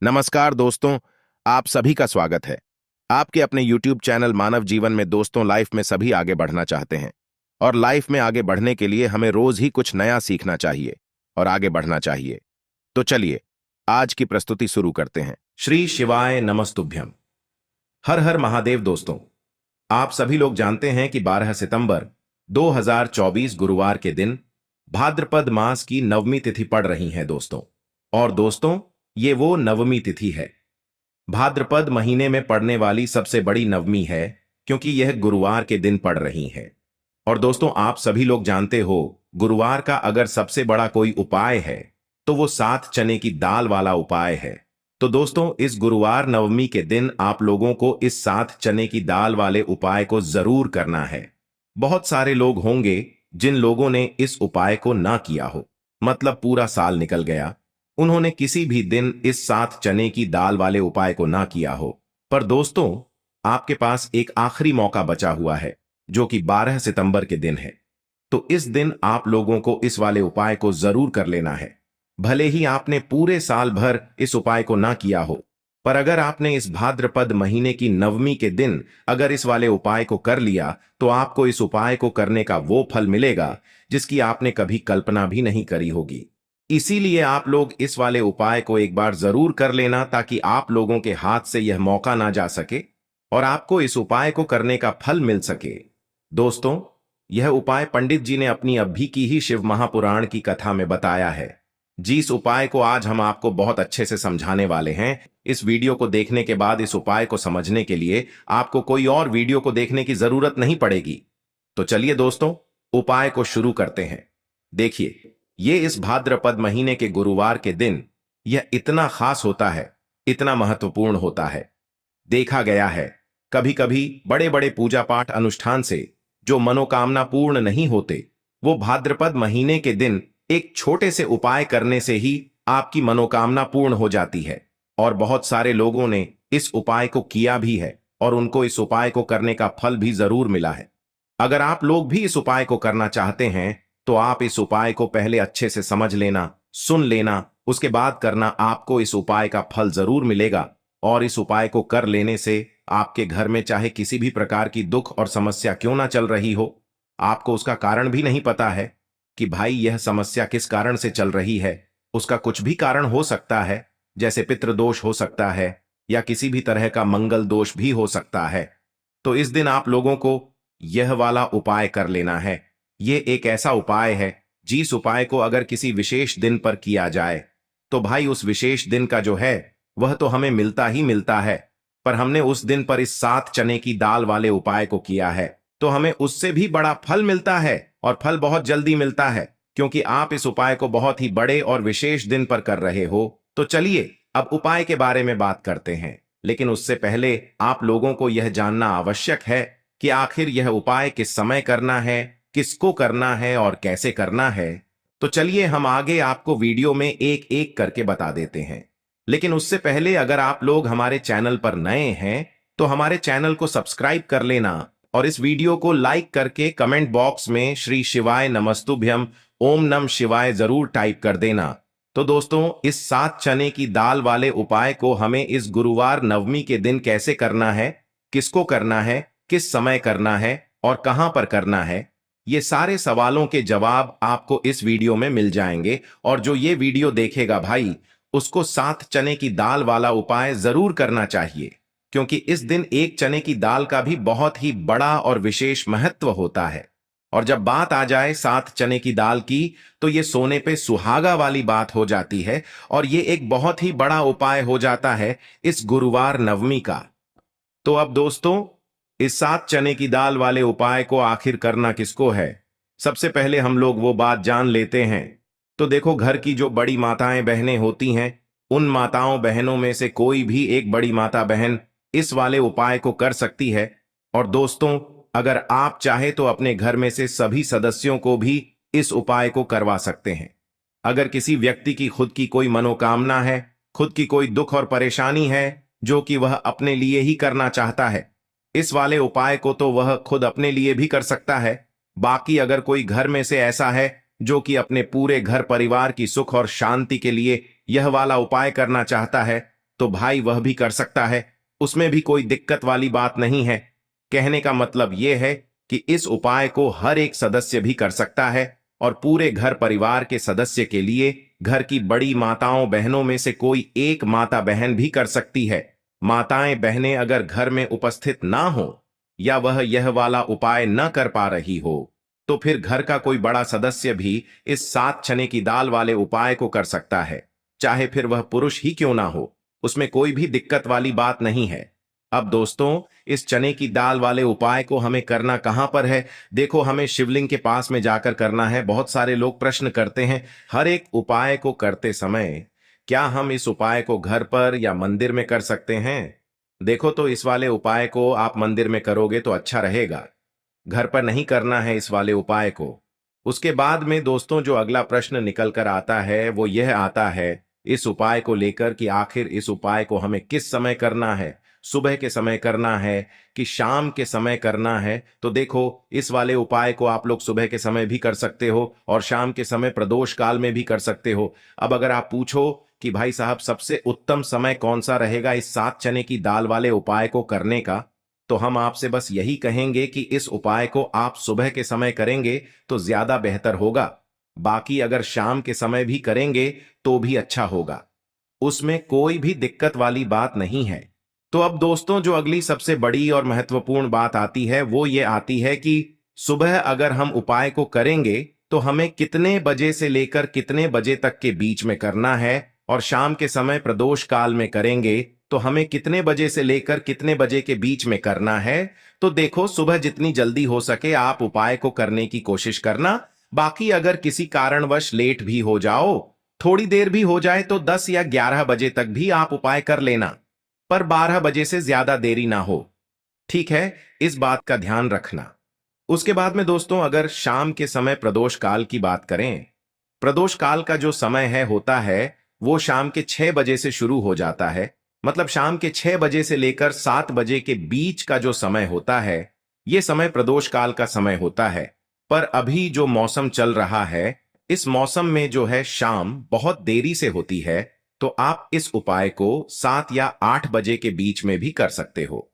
नमस्कार दोस्तों, आप सभी का स्वागत है। आपके अपने YouTube चैनल मानव जीवन में दोस्तों लाइफ में सभी आगे बढ़ना चाहते हैं और लाइफ में आगे बढ़ने के लिए हमें रोज ही कुछ नया सीखना चाहिए और आगे बढ़ना चाहिए। तो चलिए आज की प्रस्तुति शुरू करते हैं। श्री शिवाय नमस्तुभ्यम। हर हर महादेव। दोस्तों, आप सभी लोग जानते हैं कि 12 सितंबर 2024 गुरुवार के दिन भाद्रपद मास की नवमी तिथि पड़ रही है दोस्तों। और दोस्तों, ये वो नवमी तिथि है, भाद्रपद महीने में पड़ने वाली सबसे बड़ी नवमी है, क्योंकि यह गुरुवार के दिन पड़ रही है। और दोस्तों, आप सभी लोग जानते हो, गुरुवार का अगर सबसे बड़ा कोई उपाय है तो वो 7 चने की दाल वाला उपाय है। तो दोस्तों, इस गुरुवार नवमी के दिन आप लोगों को इस 7 चने की दाल वाले उपाय को जरूर करना है। बहुत सारे लोग होंगे जिन लोगों ने इस उपाय को ना किया हो, मतलब पूरा साल निकल गया, उन्होंने किसी भी दिन इस 7 चने की दाल वाले उपाय को ना किया हो। पर दोस्तों, आपके पास एक आखिरी मौका बचा हुआ है, जो कि 12 सितंबर के दिन है। तो इस दिन आप लोगों को इस वाले उपाय को जरूर कर लेना है। भले ही आपने पूरे साल भर इस उपाय को ना किया हो, पर अगर आपने इस भाद्रपद महीने की नवमी के दिन अगर इस वाले उपाय को कर लिया, तो आपको इस उपाय को करने का वो फल मिलेगा जिसकी आपने कभी कल्पना भी नहीं करी होगी। इसीलिए आप लोग इस वाले उपाय को एक बार जरूर कर लेना, ताकि आप लोगों के हाथ से यह मौका ना जा सके और आपको इस उपाय को करने का फल मिल सके। दोस्तों, यह उपाय पंडित जी ने अपनी अभी की ही शिव महापुराण की कथा में बताया है। जिस उपाय को आज हम आपको बहुत अच्छे से समझाने वाले हैं, इस वीडियो को देखने के बाद इस उपाय को समझने के लिए आपको कोई और वीडियो को देखने की जरूरत नहीं पड़ेगी। तो चलिए दोस्तों, उपाय को शुरू करते हैं। देखिए, ये इस भाद्रपद महीने के गुरुवार के दिन यह इतना खास होता है, इतना महत्वपूर्ण होता है। देखा गया है, कभी कभी बड़े बड़े पूजा पाठ अनुष्ठान से जो मनोकामना पूर्ण नहीं होते, वो भाद्रपद महीने के दिन एक छोटे से उपाय करने से ही आपकी मनोकामना पूर्ण हो जाती है। और बहुत सारे लोगों ने इस उपाय को किया भी है और उनको इस उपाय को करने का फल भी जरूर मिला है। अगर आप लोग भी इस उपाय को करना चाहते हैं, तो आप इस उपाय को पहले अच्छे से समझ लेना, सुन लेना, उसके बाद करना। आपको इस उपाय का फल जरूर मिलेगा। और इस उपाय को कर लेने से आपके घर में चाहे किसी भी प्रकार की दुख और समस्या क्यों ना चल रही हो, आपको उसका कारण भी नहीं पता है कि भाई यह समस्या किस कारण से चल रही है, उसका कुछ भी कारण हो सकता है, जैसे पितृदोष हो सकता है या किसी भी तरह का मंगल दोष भी हो सकता है। तो इस दिन आप लोगों को यह वाला उपाय कर लेना है। ये एक ऐसा उपाय है, जिस उपाय को अगर किसी विशेष दिन पर किया जाए, तो भाई उस विशेष दिन का जो है वह तो हमें मिलता ही मिलता है। पर हमने उस दिन पर इस 7 चने की दाल वाले उपाय को किया है, तो हमें उससे भी बड़ा फल मिलता है, और फल बहुत जल्दी मिलता है, क्योंकि आप इस उपाय को बहुत ही बड़े और विशेष दिन पर कर रहे हो। तो चलिए अब उपाय के बारे में बात करते हैं। लेकिन उससे पहले आप लोगों को यह जानना आवश्यक है कि आखिर यह उपाय किस समय करना है, किसको करना है और कैसे करना है। तो चलिए हम आगे आपको वीडियो में एक एक करके बता देते हैं। लेकिन उससे पहले अगर आप लोग हमारे चैनल पर नए हैं, तो हमारे चैनल को सब्सक्राइब कर लेना और इस वीडियो को लाइक करके कमेंट बॉक्स में श्री शिवाय नमस्तुभ्यम ओम नम शिवाय जरूर टाइप कर देना। तो दोस्तों, इस 7 चने की दाल वाले उपाय को हमें इस गुरुवार नवमी के दिन कैसे करना है, किसको करना है, किस समय करना है और कहां पर करना है, ये सारे सवालों के जवाब आपको इस वीडियो में मिल जाएंगे। और जो ये वीडियो देखेगा भाई, उसको 7 चने की दाल वाला उपाय जरूर करना चाहिए, क्योंकि इस दिन एक चने की दाल का भी बहुत ही बड़ा और विशेष महत्व होता है। और जब बात आ जाए 7 चने की दाल की, तो ये सोने पे सुहागा वाली बात हो जाती है और ये एक बहुत ही बड़ा उपाय हो जाता है इस गुरुवार नवमी का। तो अब दोस्तों, इस 7 चने की दाल वाले उपाय को आखिर करना किसको है, सबसे पहले हम लोग वो बात जान लेते हैं। तो देखो, घर की जो बड़ी माताएं बहनें होती हैं, उन माताओं बहनों में से कोई भी एक बड़ी माता बहन इस वाले उपाय को कर सकती है। और दोस्तों, अगर आप चाहे तो अपने घर में से सभी सदस्यों को भी इस उपाय को करवा सकते हैं। अगर किसी व्यक्ति की खुद की कोई मनोकामना है, खुद की कोई दुख और परेशानी है जो कि वह अपने लिए ही करना चाहता है, इस वाले उपाय को तो वह खुद अपने लिए भी कर सकता है। बाकी अगर कोई घर में से ऐसा है जो कि अपने पूरे घर परिवार की सुख और शांति के लिए यह वाला उपाय करना चाहता है, तो भाई वह भी कर सकता है, उसमें भी कोई दिक्कत वाली बात नहीं है। कहने का मतलब यह है कि इस उपाय को हर एक सदस्य भी कर सकता है और पूरे घर परिवार के सदस्य के लिए घर की बड़ी माताओं बहनों में से कोई एक माता बहन भी कर सकती है। माताएं बहनें अगर घर में उपस्थित ना हो या वह यह वाला उपाय न कर पा रही हो तो फिर घर का कोई बड़ा सदस्य भी इस 7 चने की दाल वाले उपाय को कर सकता है, चाहे फिर वह पुरुष ही क्यों ना हो, उसमें कोई भी दिक्कत वाली बात नहीं है। अब दोस्तों, इस चने की दाल वाले उपाय को हमें करना कहां पर है? देखो, हमें शिवलिंग के पास में जाकर करना है। बहुत सारे लोग प्रश्न करते हैं हर एक उपाय को करते समय, क्या हम इस उपाय को घर पर या मंदिर में कर सकते हैं? देखो, तो इस वाले उपाय को आप मंदिर में करोगे तो अच्छा रहेगा, घर पर नहीं करना है इस वाले उपाय को। उसके बाद में दोस्तों जो अगला प्रश्न निकल कर आता है वो यह आता है इस उपाय को लेकर कि आखिर इस उपाय को हमें किस समय करना है, सुबह के समय करना है कि शाम के समय करना है? तो देखो, इस वाले उपाय को आप लोग सुबह के समय भी कर सकते हो और शाम के समय प्रदोष काल में भी कर सकते हो। अब अगर आप पूछो कि भाई साहब सबसे उत्तम समय कौन सा रहेगा इस 7 चने की दाल वाले उपाय को करने का, तो हम आपसे बस यही कहेंगे कि इस उपाय को आप सुबह के समय करेंगे तो ज्यादा बेहतर होगा। बाकी अगर शाम के समय भी करेंगे तो भी अच्छा होगा, उसमें कोई भी दिक्कत वाली बात नहीं है। तो अब दोस्तों जो अगली सबसे बड़ी और महत्वपूर्ण बात आती है वो ये आती है कि सुबह अगर हम उपाय को करेंगे तो हमें कितने बजे से लेकर कितने बजे तक के बीच में करना है, और शाम के समय प्रदोष काल में करेंगे तो हमें कितने बजे से लेकर कितने बजे के बीच में करना है। तो देखो, सुबह जितनी जल्दी हो सके आप उपाय को करने की कोशिश करना। बाकी अगर किसी कारणवश लेट भी हो जाओ, थोड़ी देर भी हो जाए, तो 10 या 11 बजे तक भी आप उपाय कर लेना, पर 12 बजे से ज्यादा देरी ना हो। ठीक है, इस बात का ध्यान रखना। उसके बाद में दोस्तों अगर शाम के समय प्रदोष काल की बात करें, प्रदोष काल का जो समय है होता है वो शाम के 6 बजे से शुरू हो जाता है। मतलब शाम के 6 बजे से लेकर 7 बजे के बीच का जो समय होता है ये समय प्रदोष काल का समय होता है। पर अभी जो मौसम चल रहा है इस मौसम में जो है शाम बहुत देरी से होती है, तो आप इस उपाय को 7 या 8 बजे के बीच में भी कर सकते हो।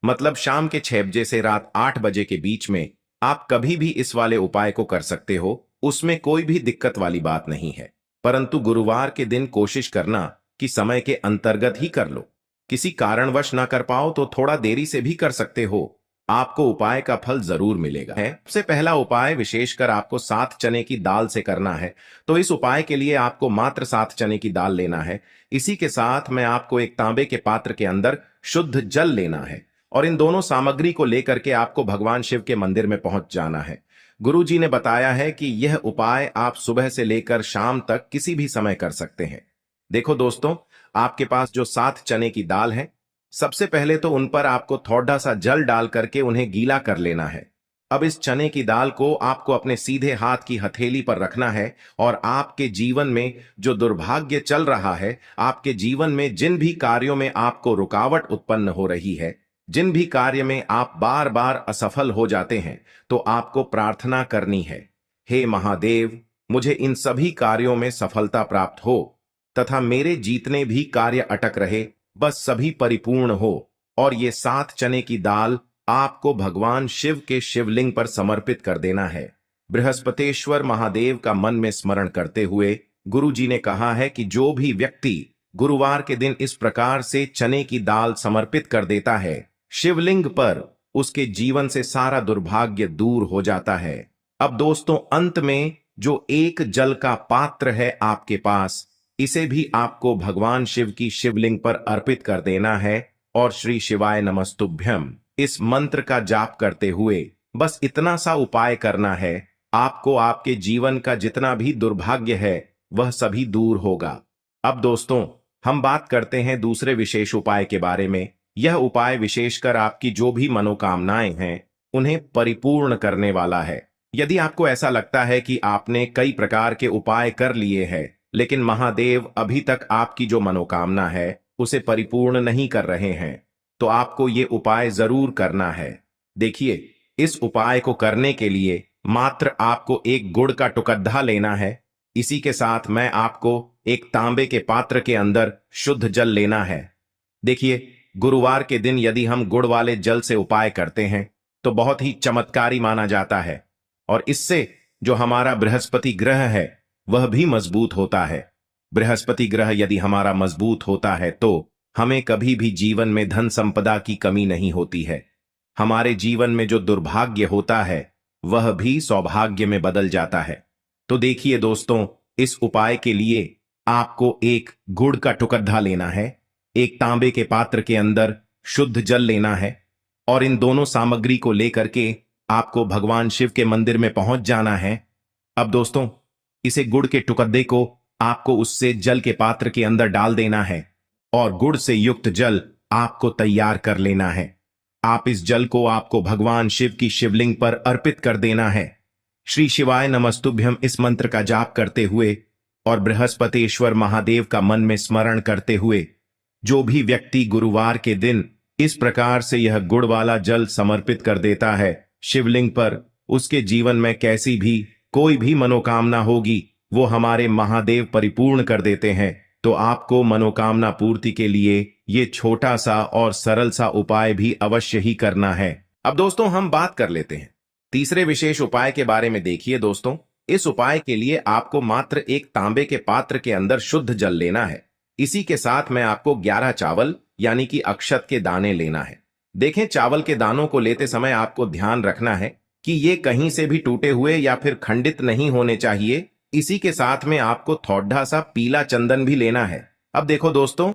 मतलब शाम के 6 बजे से रात 8 बजे के बीच में आप कभी भी इस वाले उपाय को कर सकते हो, उसमें कोई भी दिक्कत वाली बात नहीं है। परंतु गुरुवार के दिन कोशिश करना कि समय के अंतर्गत ही कर लो। किसी कारणवश ना कर पाओ तो थोड़ा देरी से भी कर सकते हो, आपको उपाय का फल जरूर मिलेगा। है सबसे पहला उपाय विशेषकर आपको 7 चने की दाल से करना है। तो इस उपाय के लिए आपको मात्र 7 चने की दाल लेना है। इसी के साथ में आपको एक तांबे के पात्र के अंदर शुद्ध जल लेना है और इन दोनों सामग्री को लेकर के आपको भगवान शिव के मंदिर में पहुंच जाना है। गुरु जी ने बताया है कि यह उपाय आप सुबह से लेकर शाम तक किसी भी समय कर सकते हैं। देखो दोस्तों, आपके पास जो 7 चने की दाल है, सबसे पहले तो उन पर आपको थोड़ा सा जल डाल करके उन्हें गीला कर लेना है। अब इस चने की दाल को आपको अपने सीधे हाथ की हथेली पर रखना है और आपके जीवन में जो दुर्भाग्य चल रहा है, आपके जीवन में जिन भी कार्यों में आपको रुकावट उत्पन्न हो रही है, जिन भी कार्य में आप बार बार असफल हो जाते हैं, तो आपको प्रार्थना करनी है, हे महादेव, मुझे इन सभी कार्यों में सफलता प्राप्त हो तथा मेरे जीतने भी कार्य अटक रहे बस सभी परिपूर्ण हो। और ये 7 चने की दाल आपको भगवान शिव के शिवलिंग पर समर्पित कर देना है। बृहस्पतेश्वर महादेव का मन में स्मरण करते हुए गुरु जी ने कहा है कि जो भी व्यक्ति गुरुवार के दिन इस प्रकार से चने की दाल समर्पित कर देता है शिवलिंग पर, उसके जीवन से सारा दुर्भाग्य दूर हो जाता है। अब दोस्तों अंत में जो एक जल का पात्र है आपके पास, इसे भी आपको भगवान शिव की शिवलिंग पर अर्पित कर देना है और श्री शिवाय नमस्तुभ्यम इस मंत्र का जाप करते हुए बस इतना सा उपाय करना है। आपको आपके जीवन का जितना भी दुर्भाग्य है वह सभी दूर होगा। अब दोस्तों हम बात करते हैं दूसरे विशेष उपाय के बारे में। यह उपाय विशेषकर आपकी जो भी मनोकामनाएं हैं उन्हें परिपूर्ण करने वाला है। यदि आपको ऐसा लगता है कि आपने कई प्रकार के उपाय कर लिए हैं लेकिन महादेव अभी तक आपकी जो मनोकामना है उसे परिपूर्ण नहीं कर रहे हैं, तो आपको ये उपाय जरूर करना है। देखिए, इस उपाय को करने के लिए मात्र आपको एक गुड़ का टुकड़ा लेना है। इसी के साथ मैं आपको एक तांबे के पात्र के अंदर शुद्ध जल लेना है। देखिए, गुरुवार के दिन यदि हम गुड़ वाले जल से उपाय करते हैं तो बहुत ही चमत्कारी माना जाता है, और इससे जो हमारा बृहस्पति ग्रह है वह भी मजबूत होता है। बृहस्पति ग्रह यदि हमारा मजबूत होता है तो हमें कभी भी जीवन में धन संपदा की कमी नहीं होती है। हमारे जीवन में जो दुर्भाग्य होता है वह भी सौभाग्य में बदल जाता है। तो देखिए दोस्तों, इस उपाय के लिए आपको एक गुड़ का टुकड़ा लेना है, एक तांबे के पात्र के अंदर शुद्ध जल लेना है, और इन दोनों सामग्री को लेकर के आपको भगवान शिव के मंदिर में पहुंच जाना है। अब दोस्तों, इसे गुड़ के टुकड़े को आपको उससे जल के पात्र के अंदर डाल देना है और गुड़ से युक्त जल आपको तैयार कर लेना है। आप इस जल को आपको भगवान शिव की शिवलिंग पर अर्पित कर देना है। श्री शिवाय नमस्तुभ्यम इस मंत्र का जाप करते हुए और बृहस्पतेश्वर महादेव का मन में स्मरण करते हुए जो भी व्यक्ति गुरुवार के दिन इस प्रकार से यह गुड़ वाला जल समर्पित कर देता है शिवलिंग पर, उसके जीवन में कैसी भी कोई भी मनोकामना होगी वो हमारे महादेव परिपूर्ण कर देते हैं। तो आपको मनोकामना पूर्ति के लिए ये छोटा सा और सरल सा उपाय भी अवश्य ही करना है। अब दोस्तों, हम बात कर लेते हैं तीसरे विशेष उपाय के बारे में। देखिए दोस्तों, इस उपाय के लिए आपको मात्र एक तांबे के पात्र के अंदर शुद्ध जल लेना है। इसी के साथ में आपको 11 चावल यानी कि अक्षत के दाने लेना है। देखें, चावल के दानों को लेते समय आपको ध्यान रखना है कि ये कहीं से भी टूटे हुए या फिर खंडित नहीं होने चाहिए। इसी के साथ में आपको थोड़ा सा पीला चंदन भी लेना है। अब देखो दोस्तों,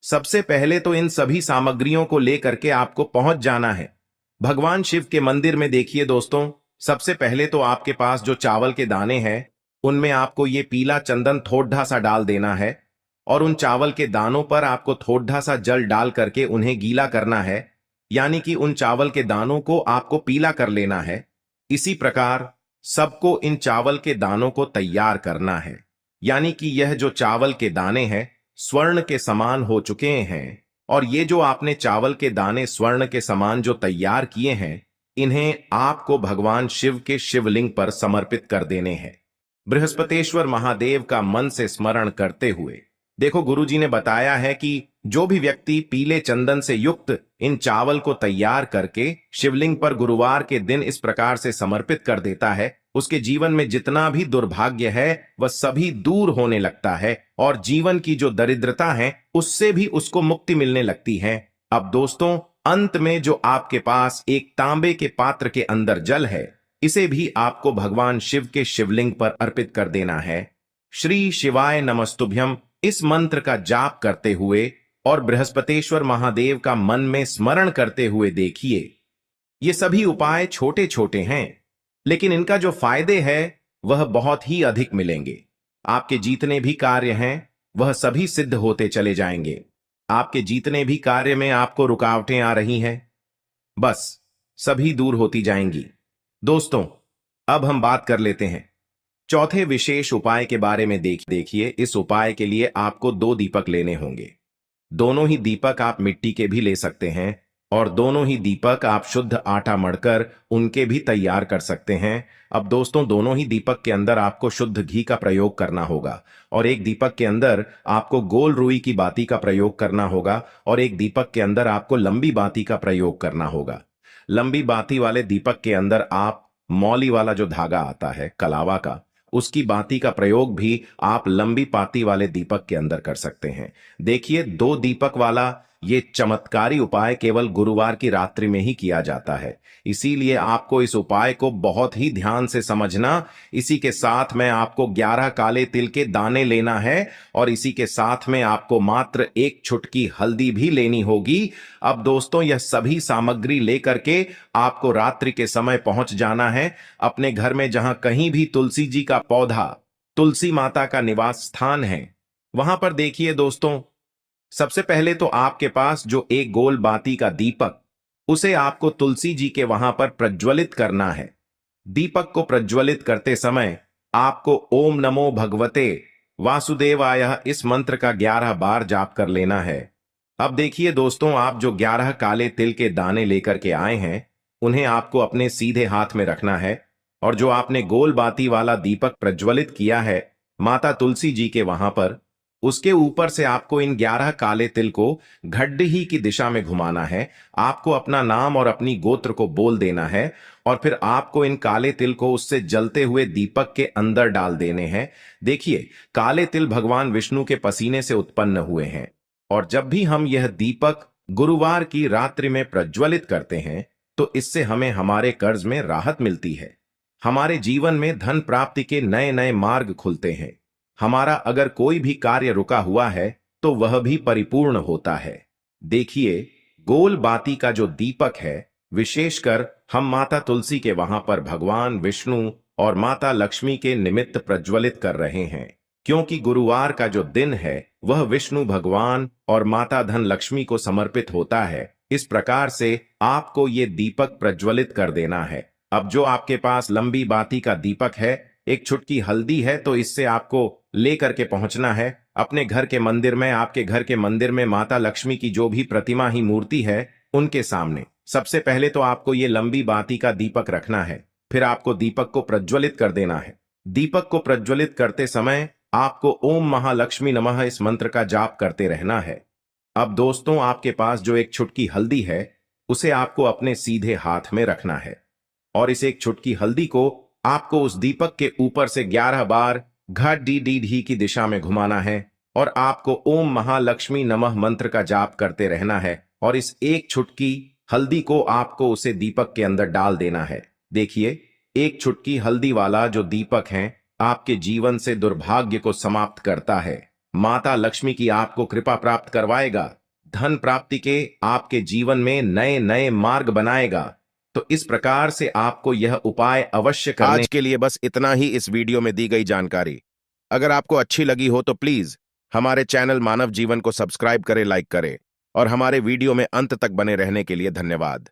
सबसे पहले तो इन सभी सामग्रियों को लेकर के आपको पहुंच जाना है भगवान शिव के मंदिर में। देखिए दोस्तों, सबसे पहले तो आपके पास जो चावल के दाने हैं उनमें आपको ये पीला चंदन थोड़ा सा डाल देना है, और उन चावल के दानों पर आपको थोड़ा सा जल डाल करके उन्हें गीला करना है, यानी कि उन चावल के दानों को आपको पीला कर लेना है। इसी प्रकार सबको इन चावल के दानों को तैयार करना है, यानी कि यह जो चावल के दाने हैं स्वर्ण के समान हो चुके हैं, और ये जो आपने चावल के दाने स्वर्ण के समान जो तैयार किए हैं इन्हें आपको भगवान शिव के शिवलिंग पर समर्पित कर देने हैं बृहस्पतेश्वर महादेव का मन से स्मरण करते हुए। देखो, गुरुजी ने बताया है कि जो भी व्यक्ति पीले चंदन से युक्त इन चावल को तैयार करके शिवलिंग पर गुरुवार के दिन इस प्रकार से समर्पित कर देता है उसके जीवन में जितना भी दुर्भाग्य है वह सभी दूर होने लगता है, और जीवन की जो दरिद्रता है उससे भी उसको मुक्ति मिलने लगती है। अब दोस्तों, अंत में जो आपके पास एक तांबे के पात्र के अंदर जल है इसे भी आपको भगवान शिव के शिवलिंग पर अर्पित कर देना है। श्री शिवाय नमस्तुभ्यम इस मंत्र का जाप करते हुए और बृहस्पतेश्वर महादेव का मन में स्मरण करते हुए देखिए, ये सभी उपाय छोटे छोटे हैं लेकिन इनका जो फायदे है वह बहुत ही अधिक मिलेंगे। आपके जितने भी कार्य हैं वह सभी सिद्ध होते चले जाएंगे। आपके जितने भी कार्य में आपको रुकावटें आ रही हैं बस सभी दूर होती जाएंगी। दोस्तों, अब हम बात कर लेते हैं चौथे विशेष उपाय के बारे में। देखिए, इस उपाय के लिए आपको 2 दीपक लेने होंगे। दोनों ही दीपक आप मिट्टी के भी ले सकते हैं, और दोनों ही दीपक आप शुद्ध आटा मढ़कर उनके भी तैयार कर सकते हैं। अब दोस्तों, दोनों ही दीपक के अंदर आपको शुद्ध घी का प्रयोग करना होगा, और एक दीपक के अंदर आपको गोल रुई की बाती का प्रयोग करना होगा, और एक दीपक के अंदर आपको लंबी बाती का प्रयोग करना होगा। लंबी बाती वाले दीपक के अंदर आप मौली वाला जो धागा आता है कलावा का, उसकी बाती का प्रयोग भी आप लंबी पाती वाले दीपक के अंदर कर सकते हैं। देखिए, 2 दीपक वाला ये चमत्कारी उपाय केवल गुरुवार की रात्रि में ही किया जाता है, इसीलिए आपको इस उपाय को बहुत ही ध्यान से समझना। इसी के साथ में आपको 11 काले तिल के दाने लेना है, और इसी के साथ में आपको मात्र 1 चुटकी हल्दी भी लेनी होगी। अब दोस्तों, यह सभी सामग्री लेकर के आपको रात्रि के समय पहुंच जाना है अपने घर में, जहां कहीं भी तुलसी जी का पौधा, तुलसी माता का निवास स्थान है, वहां पर देखिए दोस्तों, सबसे पहले तो आपके पास जो एक गोल बाती का दीपक, उसे आपको तुलसी जी के वहां पर प्रज्वलित करना है। दीपक को प्रज्वलित करते समय आपको ओम नमो भगवते वासुदेवाय इस मंत्र का 11 बार जाप कर लेना है। अब देखिए दोस्तों, आप जो 11 काले तिल के दाने लेकर के आए हैं उन्हें आपको अपने सीधे हाथ में रखना है, और जो आपने गोल बाती वाला दीपक प्रज्वलित किया है माता तुलसी जी के वहां पर, उसके ऊपर से आपको इन 11 काले तिल को घड्डी की दिशा में घुमाना है। आपको अपना नाम और अपनी गोत्र को बोल देना है और फिर आपको इन काले तिल को उससे जलते हुए दीपक के अंदर डाल देने हैं। देखिए, काले तिल भगवान विष्णु के पसीने से उत्पन्न हुए हैं और जब भी हम यह दीपक गुरुवार की रात्रि में प्रज्वलित करते हैं तो इससे हमें हमारे कर्ज में राहत मिलती है। हमारे जीवन में धन प्राप्ति के नए नए मार्ग खुलते हैं। हमारा अगर कोई भी कार्य रुका हुआ है तो वह भी परिपूर्ण होता है। देखिए, गोल बाती का जो दीपक है, विशेषकर हम माता तुलसी के वहां पर भगवान विष्णु और माता लक्ष्मी के निमित्त प्रज्वलित कर रहे हैं, क्योंकि गुरुवार का जो दिन है वह विष्णु भगवान और माता धन लक्ष्मी को समर्पित होता है। इस प्रकार से आपको ये दीपक प्रज्वलित कर देना है। अब जो आपके पास लंबी बाती का दीपक है, एक छुटकी हल्दी है, तो इससे आपको लेकर के पहुंचना है अपने घर के मंदिर में। आपके घर के मंदिर में माता लक्ष्मी की जो भी प्रतिमा ही मूर्ति है उनके सामने सबसे पहले तो आपको ये लंबी बाती का दीपक रखना है। फिर आपको दीपक को प्रज्वलित कर देना है। दीपक को प्रज्वलित करते समय आपको ओम महालक्ष्मी नमः इस मंत्र का जाप करते रहना है। अब दोस्तों, आपके पास जो एक छुटकी हल्दी है उसे आपको अपने सीधे हाथ में रखना है और इस एक छुटकी हल्दी को आपको उस दीपक के ऊपर से 11 बार घडी की दिशा में घुमाना है और आपको ओम महालक्ष्मी नमः मंत्र का जाप करते रहना है और इस एक छुटकी हल्दी को आपको उसे दीपक के अंदर डाल देना है। देखिए, एक छुटकी हल्दी वाला जो दीपक है आपके जीवन से दुर्भाग्य को समाप्त करता है। माता लक्ष्मी की आपको कृपा प्राप्त करवाएगा, धन प्राप्ति के आपके जीवन में नए नए मार्ग बनाएगा। तो इस प्रकार से आपको यह उपाय अवश्य करने। आज के लिए बस इतना ही इस वीडियो में दी गई जानकारी। अगर आपको अच्छी लगी हो तो प्लीज हमारे चैनल मानव जीवन को सब्सक्राइब करें, लाइक करें और हमारे वीडियो में अंत तक बने रहने के लिए धन्यवाद।